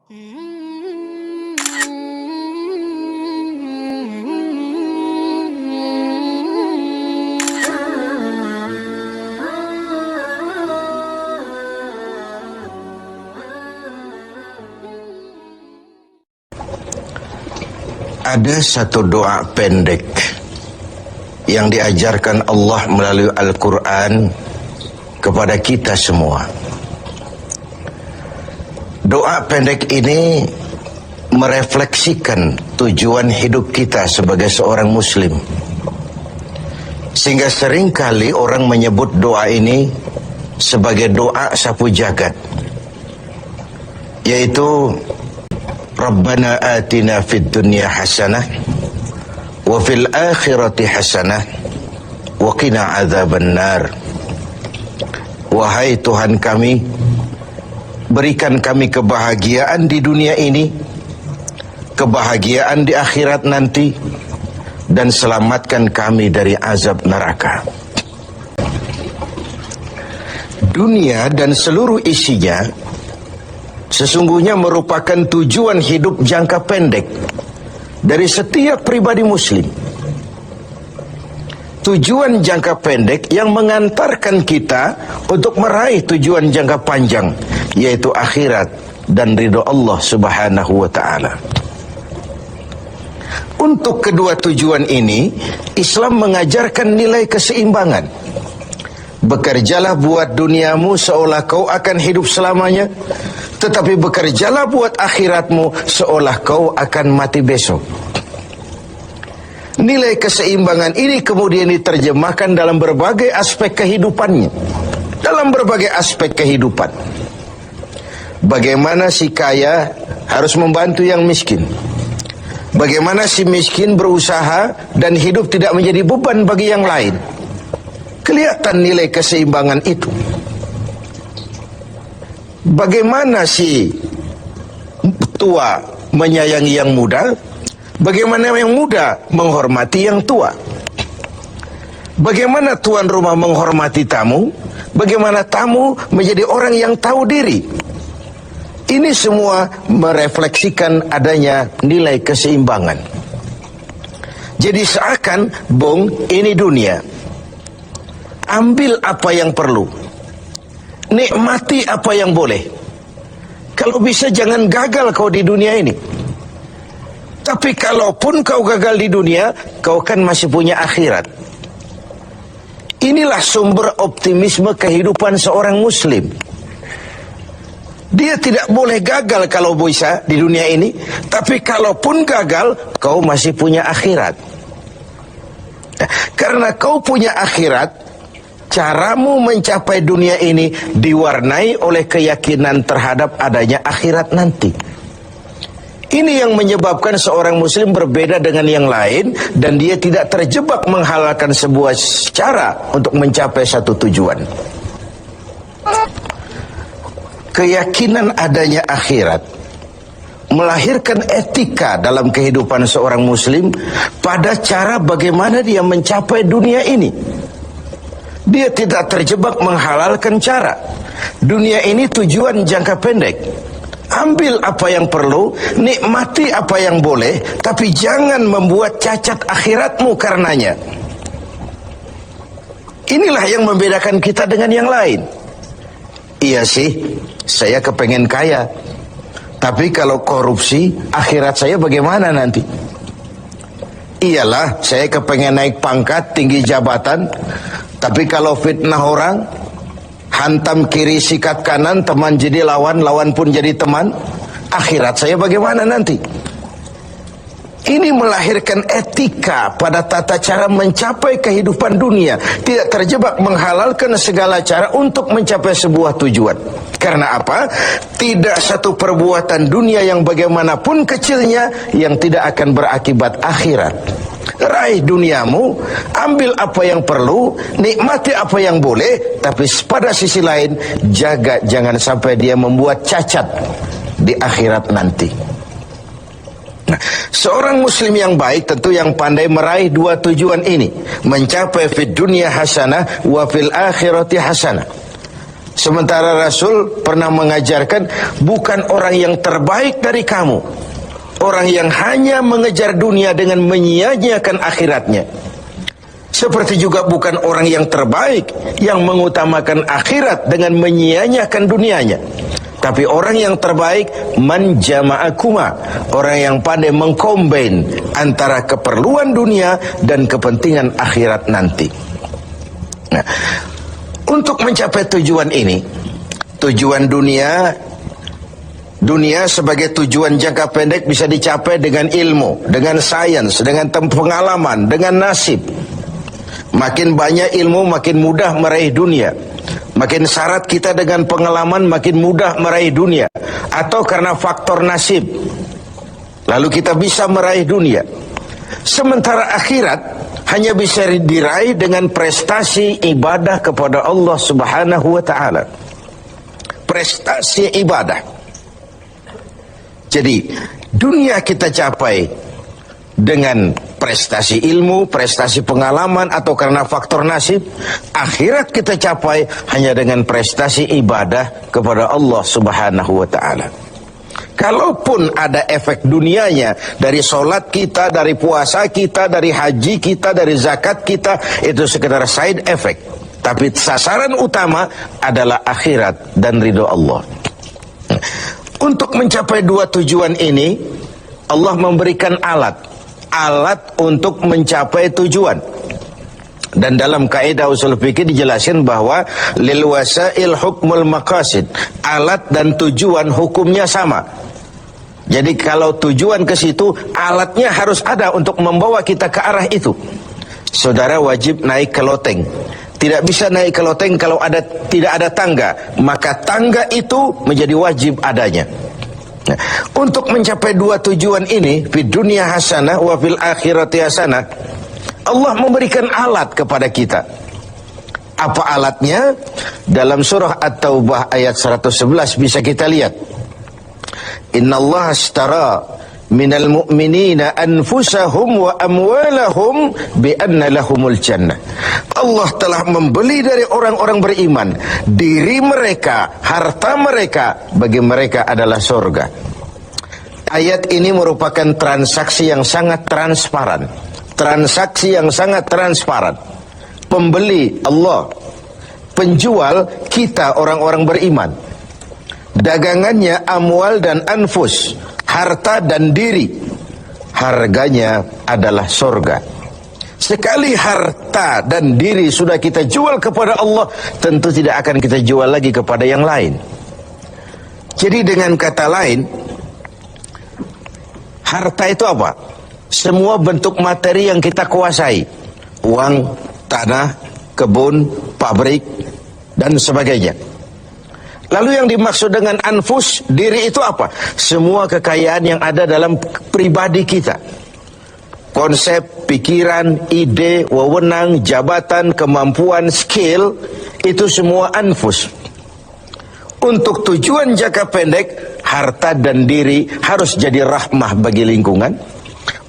Ada satu doa pendek yang diajarkan Allah melalui Al-Quran kepada kita semua. Doa pendek ini merefleksikan tujuan hidup kita sebagai seorang muslim, sehingga seringkali orang menyebut doa ini sebagai doa sapu jagat, yaitu Rabbana atina fid dunya hasanah wa fil akhirati hasanah wa qina adzabannar. Wahai Tuhan kami, berikan kami kebahagiaan di dunia ini, kebahagiaan di akhirat nanti, dan selamatkan kami dari azab neraka. Dunia dan seluruh isinya sesungguhnya merupakan tujuan hidup jangka pendek dari setiap pribadi muslim. Tujuan jangka pendek yang mengantarkan kita untuk meraih tujuan jangka panjang, yaitu akhirat dan ridho Allah Subhanahu wa ta'ala. Untuk kedua tujuan ini, Islam mengajarkan nilai keseimbangan. Bekerjalah buat duniamu seolah kau akan hidup selamanya, tetapi bekerjalah buat akhiratmu seolah kau akan mati besok. Nilai keseimbangan ini kemudian diterjemahkan dalam berbagai aspek kehidupannya. Dalam berbagai aspek kehidupan. Bagaimana si kaya harus membantu yang miskin. Bagaimana si miskin berusaha dan hidup tidak menjadi beban bagi yang lain. Kelihatan nilai keseimbangan itu. Bagaimana si tua menyayangi yang muda, bagaimana yang muda menghormati yang tua. Bagaimana tuan rumah menghormati tamu, bagaimana tamu menjadi orang yang tahu diri. Ini semua merefleksikan adanya nilai keseimbangan. Jadi seakan, Bung, ini dunia. Ambil apa yang perlu, nikmati apa yang boleh. Kalau bisa jangan gagal kau di dunia ini. Tapi kalaupun kau gagal di dunia, kau kan masih punya akhirat. Inilah sumber optimisme kehidupan seorang muslim. Dia tidak boleh gagal kalau bisa di dunia ini, tapi kalaupun gagal, kau masih punya akhirat. Karena kau punya akhirat, caramu mencapai dunia ini diwarnai oleh keyakinan terhadap adanya akhirat nanti. Ini yang menyebabkan seorang muslim berbeda dengan yang lain, dan dia tidak terjebak menghalalkan sebuah cara untuk mencapai satu tujuan. Keyakinan adanya akhirat melahirkan etika dalam kehidupan seorang muslim pada cara bagaimana dia mencapai dunia ini. Dia tidak terjebak menghalalkan cara. Dunia ini tujuan jangka pendek. Ambil apa yang perlu, nikmati apa yang boleh, tapi jangan membuat cacat akhiratmu karenanya. Inilah yang membedakan kita dengan yang lain. Iya sih, saya kepengen kaya, tapi kalau korupsi, akhirat saya bagaimana nanti? Iyalah, saya kepengen naik pangkat, tinggi jabatan, tapi kalau fitnah orang, hantam kiri sikat kanan, teman jadi lawan, lawan pun jadi teman, akhirat saya bagaimana nanti? Ini melahirkan etika pada tata cara mencapai kehidupan dunia, tidak terjebak menghalalkan segala cara untuk mencapai sebuah tujuan. Karena apa? Tidak satu perbuatan dunia yang bagaimanapun kecilnya yang tidak akan berakibat akhirat. Raih duniamu, ambil apa yang perlu, nikmati apa yang boleh, tapi pada sisi lain jaga jangan sampai dia membuat cacat di akhirat nanti. Nah, seorang muslim yang baik tentu yang pandai meraih dua tujuan ini, mencapai fid dunya hasanah wa fil akhirati hasanah. Sementara Rasul pernah mengajarkan bukan orang yang terbaik dari kamu orang yang hanya mengejar dunia dengan menyia-nyiakan akhiratnya. Seperti juga bukan orang yang terbaik yang mengutamakan akhirat dengan menyia-nyiakan dunianya. Tapi orang yang terbaik man jama'akuma, orang yang pandai mengkombin antara keperluan dunia dan kepentingan akhirat nanti. Nah, untuk mencapai tujuan ini, tujuan dunia sebagai tujuan jangka pendek bisa dicapai dengan ilmu, dengan sains, dengan pengalaman, dengan nasib. Makin banyak ilmu, makin mudah meraih dunia. Makin syarat kita dengan pengalaman, makin mudah meraih dunia. Atau karena faktor nasib, lalu kita bisa meraih dunia. Sementara akhirat hanya bisa diraih dengan prestasi ibadah kepada Allah Subhanahu wa ta'ala. Prestasi ibadah. Jadi dunia kita capai dengan prestasi ilmu, prestasi pengalaman, atau karena faktor nasib. Akhirat kita capai hanya dengan prestasi ibadah kepada Allah Subhanahu wa ta'ala. Kalaupun ada efek dunianya dari solat kita, dari puasa kita, dari haji kita, dari zakat kita, itu sekedar side effect. Tapi sasaran utama adalah akhirat dan ridho Allah. Untuk mencapai dua tujuan ini, Allah memberikan alat untuk mencapai tujuan. Dan dalam kaidah usul fikih dijelaskan bahwa lil wasail hukmul maqasid, alat dan tujuan hukumnya sama. Jadi kalau tujuan ke situ, alatnya harus ada untuk membawa kita ke arah itu. Saudara wajib naik ke loteng. Tidak bisa naik ke loteng kalau tidak ada tangga, maka tangga itu menjadi wajib adanya. Nah, untuk mencapai dua tujuan ini, fid dunya hasanah wa fil akhirati hasanah, Allah memberikan alat kepada kita. Apa alatnya? Dalam surah At-Taubah ayat 111 bisa kita lihat. Innallaha ashtara minal mu'minina anfusahum wa amwalahum bi anna lahumul jannah. Allah telah membeli dari orang-orang beriman diri mereka, harta mereka, bagi mereka adalah surga. Ayat ini merupakan transaksi yang sangat transparan. Transaksi yang sangat transparan. Pembeli Allah, penjual kita orang-orang beriman. Dagangannya amwal dan anfus, harta dan diri. Harganya adalah surga. Sekali harta dan diri sudah kita jual kepada Allah, tentu tidak akan kita jual lagi kepada yang lain. Jadi dengan kata lain, harta itu apa? Semua bentuk materi yang kita kuasai. Uang, tanah, kebun, pabrik, dan sebagainya. Lalu yang dimaksud dengan anfus, diri itu apa? Semua kekayaan yang ada dalam pribadi kita. Konsep, pikiran, ide, wewenang, jabatan, kemampuan, skill, itu semua anfus. Untuk tujuan jangka pendek, harta dan diri harus jadi rahmah bagi lingkungan.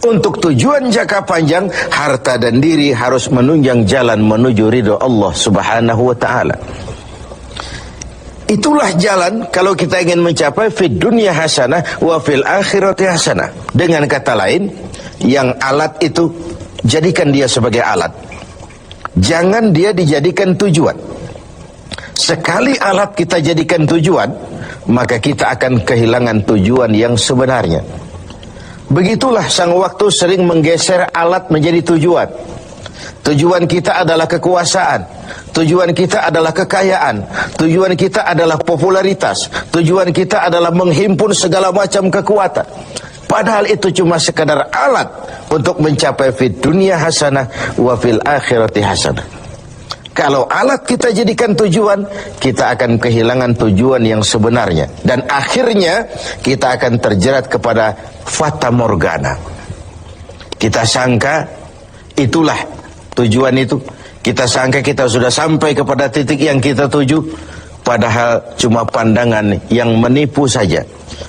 Untuk tujuan jangka panjang, harta dan diri harus menunjang jalan menuju ridho Allah Subhanahu wa ta'ala. Itulah jalan kalau kita ingin mencapai fid dunya hasanah wa fil akhirati hasanah. Dengan kata lain, yang alat itu jadikan dia sebagai alat. Jangan dia dijadikan tujuan. Sekali alat kita jadikan tujuan, maka kita akan kehilangan tujuan yang sebenarnya. Begitulah sang waktu sering menggeser alat menjadi tujuan. Tujuan kita adalah kekuasaan, tujuan kita adalah kekayaan, tujuan kita adalah popularitas, tujuan kita adalah menghimpun segala macam kekuatan. Padahal itu cuma sekadar alat untuk mencapai fid dunya hasanah wa fil akhirati hasanah. Kalau alat kita jadikan tujuan, kita akan kehilangan tujuan yang sebenarnya. Dan akhirnya kita akan terjerat kepada fata morgana. Kita sangka itulah tujuan itu. Kita sangka kita sudah sampai kepada titik yang kita tuju. Padahal cuma pandangan yang menipu saja.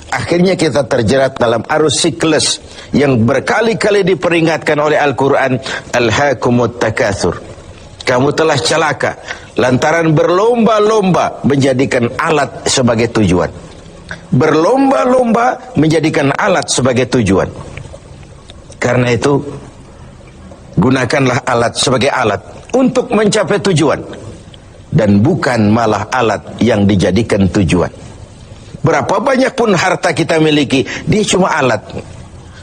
Akhirnya kita terjerat dalam arus siklus yang berkali-kali diperingatkan oleh Al-Quran. Alhaakumut takatsur. Kamu telah celaka lantaran berlomba-lomba menjadikan alat sebagai tujuan. Berlomba-lomba menjadikan alat sebagai tujuan. Karena itu, gunakanlah alat sebagai alat untuk mencapai tujuan, dan bukan malah alat yang dijadikan tujuan. Berapa banyak pun harta kita miliki, dia cuma alat.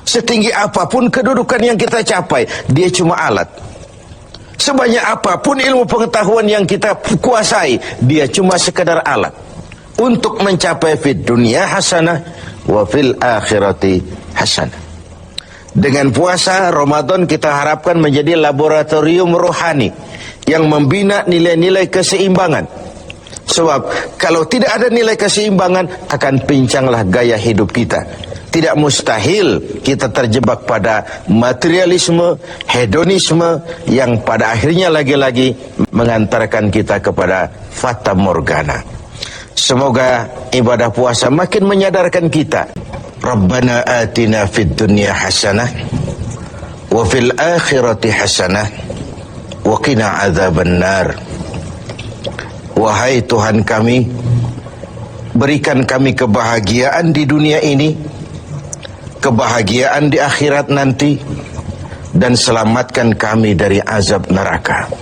Setinggi apapun kedudukan yang kita capai, dia cuma alat. Sebanyak apapun ilmu pengetahuan yang kita kuasai, dia cuma sekedar alat untuk mencapai fid dunya hasanah wa fil akhirati hasanah. Dengan puasa Ramadan kita harapkan menjadi laboratorium rohani yang membina nilai-nilai keseimbangan. Sebab kalau tidak ada nilai keseimbangan, akan pincanglah gaya hidup kita. Tidak mustahil kita terjebak pada materialisme, hedonisme yang pada akhirnya lagi-lagi mengantarkan kita kepada fata morgana. Semoga ibadah puasa makin menyadarkan kita. Rabbana atina fid dunya hasanah wa fil akhirati hasanah wa qina adzabannar. Wahai Tuhan kami, berikan kami kebahagiaan di dunia ini, kebahagiaan di akhirat nanti, dan selamatkan kami dari azab neraka.